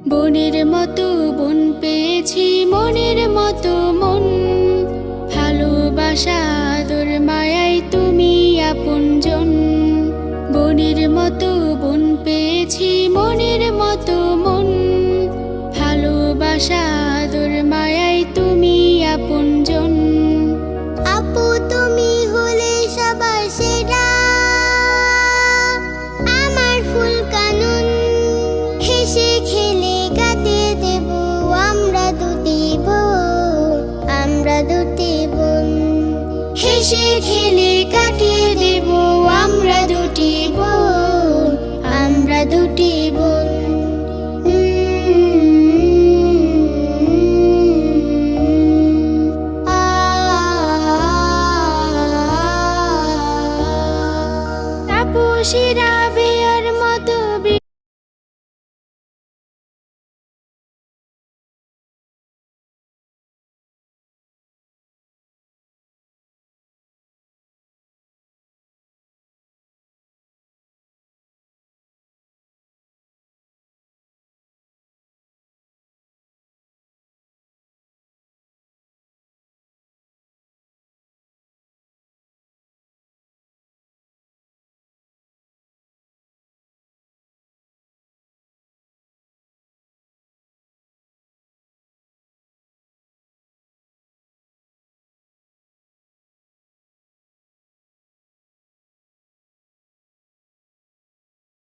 বনের মতো বন পেয়েছি, মনের মতো মন। ভালোবাসা আদর মায়াই তুমি আপনজন। বনের মতো বন পেয়েছি, মনের মতো মন। ভালোবাসা আদর মায়াই তুমি আপনজন। আপু তুমি হলে সবার সেরা, আমার ফুল কানুন। হেসে খেলে কাটিয়ে দেব আমরা দুটি বোন, আমরা দুটি বোন। হেসে খেলে কাটিয়ে দেব আমরা দুটি বোন, আমরা দুটি বোন। তাপসীরা